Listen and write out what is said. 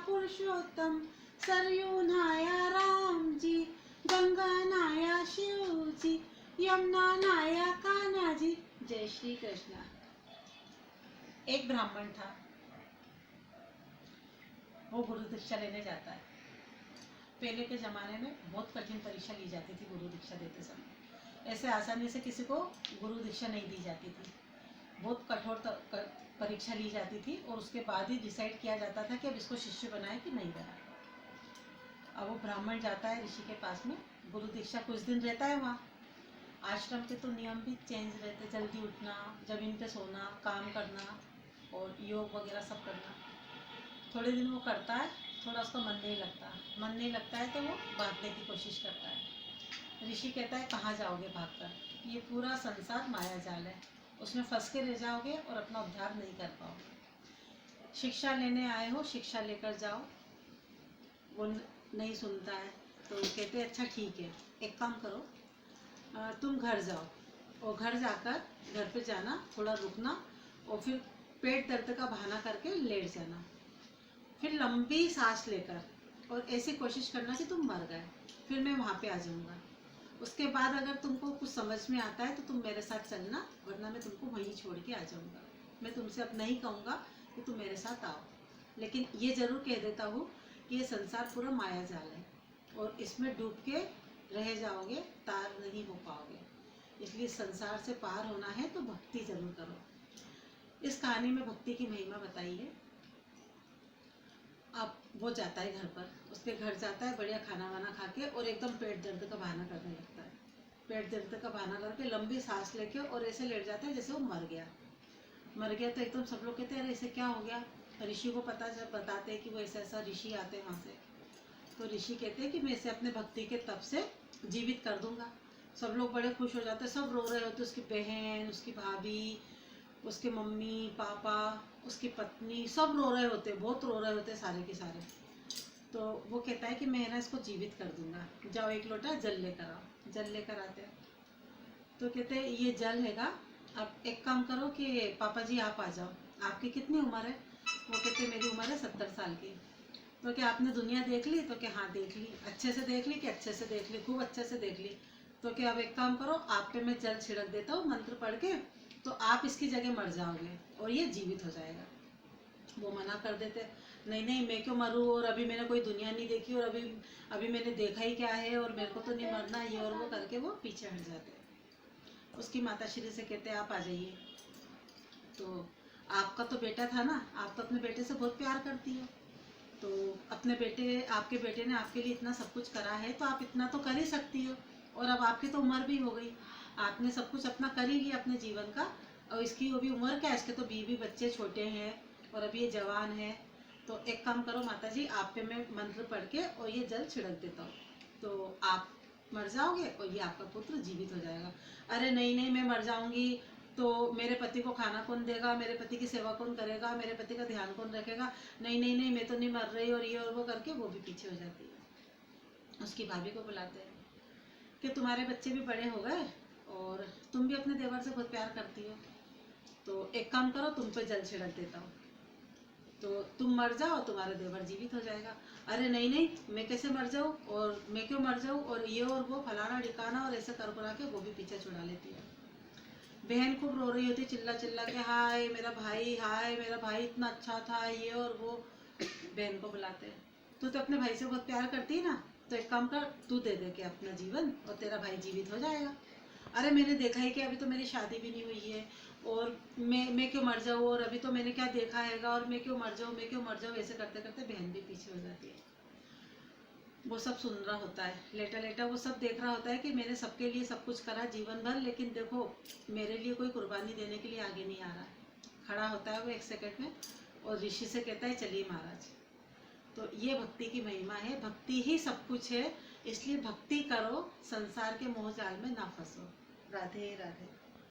पुरुषोत्तम, सरयू नहाया राम जी, गंगा नहाया शिव जी, यमुना नहाया कान्हा जी। जय श्री कृष्ण। एक ब्राह्मण था, वो गुरु दीक्षा लेने जाता है। पहले के ज़माने में बहुत कठिन परीक्षा ली जाती थी गुरु दीक्षा देते समय। ऐसे आसानी से किसी को गुरु दीक्षा नहीं दी जाती थी, बहुत कठोर परीक्षा ली जाती थी और उसके बाद ही डिसाइड किया जाता था कि अब इसको शिष्य बनाए कि नहीं बनाए। अब वो ब्राह्मण जाता है ऋषि के पास में, गुरु दीक्षा कुछ दिन रहता है वहाँ। आश्रम के तो नियम भी चेंज रहते, जल्दी उठना, ज़मीन पे सोना, काम करना और योग वगैरह सब करना। थोड़े दिन वो करता है, थोड़ा उसका मन नहीं लगता है तो वो भागने की कोशिश करता है। ऋषि कहता है कहाँ जाओगे भागकर, ये पूरा संसार माया जाल है, उसमें फंस के रह जाओगे और अपना उद्धार नहीं कर पाओगे। शिक्षा लेने आए हो, शिक्षा लेकर जाओ। वो नहीं सुनता है तो कहते हैं अच्छा ठीक है, एक काम करो, तुम घर जाओ और घर जाकर घर पे जाना, थोड़ा रुकना और फिर पेट दर्द का बहाना करके लेट जाना, फिर लंबी सांस लेकर और ऐसी कोशिश करना कि तुम मर गए, फिर मैं वहाँ पे आ जाऊँगा। उसके बाद अगर तुमको कुछ समझ में आता है तो तुम मेरे साथ चलना, वरना मैं तुमको वहीं छोड़ के आ जाऊँगा। मैं तुमसे अब नहीं कहूँगा कि तुम मेरे साथ आओ, लेकिन ये ज़रूर कह देता हूँ कि ये संसार पूरा माया जाल है और इसमें डूब के रह जाओगे, तार नहीं हो पाओगे। इसलिए संसार से पार होना है तो भक्ति जरूर करो। इस कहानी में भक्ति की महिमा बताई है। अब वो जाता है घर पर, उसके घर जाता है, बढ़िया खाना वाना खा के और एकदम पेट दर्द का बहाना करने लगता है। पेट दर्द का बहाना करके लंबी सांस लेके और ऐसे लेट जाता है जैसे वो मर गया। तो एकदम सब लोग कहते हैं अरे इसे क्या हो गया। ऋषि को पता जब बताते हैं कि वो ऐसा ऐसा ऋषि आते हैं वहाँ से, तो ऋषि कहते हैं कि मैं इसे अपने भक्ति के तप से जीवित कर दूंगा। सब लोग बड़े खुश हो जाते हैं, सब रो रहे होते, उसकी बहन, उसकी भाभी, उसके मम्मी पापा, उसकी पत्नी, सब रो रहे होते, बहुत रो रहे होते सारे के सारे। तो वो कहता है कि मैं ना इसको जीवित कर दूंगा, जाओ एक लोटा जल लेकर आओ। जल लेकर आते हैं तो कहते हैं ये जल हैगा, अब एक काम करो कि पापा जी आप आ जाओ, आपकी कितनी उम्र है। वो कहते मेरी उम्र है 70 साल की। तो क्या आपने दुनिया देख ली। तो क्या हाँ देख ली। अच्छे से देख ली कि अच्छे से देख ली, खूब अच्छे से देख ली। तो क्या अब एक काम करो, आप पे मैं जल छिड़क देता हूँ मंत्र पढ़ के, तो आप इसकी जगह मर जाओगे और ये जीवित हो जाएगा। वो मना कर देते, नहीं नहीं मैं क्यों मरूँ, और अभी मैंने कोई दुनिया नहीं देखी, और अभी अभी मैंने देखा ही क्या है, और मेरे को तो नहीं मरना, ये और वो करके वो पीछे हट जाते। उसकी माता श्री से कहते आप आ जाइए। तो आपका तो बेटा था ना, आप तो अपने बेटे से बहुत प्यार करती हो, तो अपने बेटे, आपके बेटे ने आपके लिए इतना सब कुछ करा है तो आप इतना तो कर ही सकती हो। और अब आपकी तो उम्र भी हो गई, आपने सब कुछ अपना कर ही लिया अपने जीवन का, और इसकी वो भी उम्र क्या है, इसके तो बीवी बच्चे छोटे हैं और अभी ये जवान है। तो एक काम करो माता जी, आप पे मैं मंत्र पढ़ के और ये जल छिड़क देता हूँ, तो आप मर जाओगे और ये आपका पुत्र जीवित हो जाएगा। अरे नहीं नहीं मैं मर जाऊंगी तो मेरे पति को खाना कौन देगा, मेरे पति की सेवा कौन करेगा, मेरे पति का ध्यान कौन रखेगा, नहीं नहीं नहीं मैं तो नहीं मर रही, और ये और वो करके वो भी पीछे हो जाती है। उसकी भाभी को बुलाते हैं कि तुम्हारे बच्चे भी बड़े हो गए और तुम भी अपने देवर से बहुत प्यार करती हो, तो एक काम करो तुम पे जल छिड़क देता हूँ, तो तुम मर जाओ, तुम्हारा देवर जीवित हो जाएगा। अरे नहीं नहीं मैं कैसे मर जाऊँ, और मैं क्यों मर जाऊँ, और ये और वो फलाना ठिकाना, और ऐसे कर करा के वो भी पीछे छुड़ा लेती है। बहन खूब रो रही होती, चिल्ला चिल्ला के हाय मेरा भाई, हाय मेरा भाई इतना अच्छा था, ये और वो। बहन को बुलाते हैं, तू तो अपने भाई से बहुत प्यार करती है ना, तो एक काम कर, तू दे दे के अपना जीवन और तेरा भाई जीवित हो जाएगा। अरे मैंने देखा है कि अभी तो मेरी शादी भी नहीं हुई है, और मैं क्यों मर जाऊँ, और अभी तो मैंने क्या देखा हैगा, और मैं क्यों मर जाऊँ, मैं क्यों मर जाऊँ, ऐसे करते करते बहन भी पीछे हो जाती है। वो सब सुन रहा होता है, लेटा लेटा वो सब देख रहा होता है कि मैंने सबके लिए सब कुछ करा जीवन भर, लेकिन देखो मेरे लिए कोई कुर्बानी देने के लिए आगे नहीं आ रहा। खड़ा होता है वो एक सेकंड में और ऋषि से कहता है चलिए महाराज। तो ये भक्ति की महिमा है, भक्ति ही सब कुछ है, इसलिए भक्ति करो, संसार के मोह जाल में ना फंसो। राधे राधे।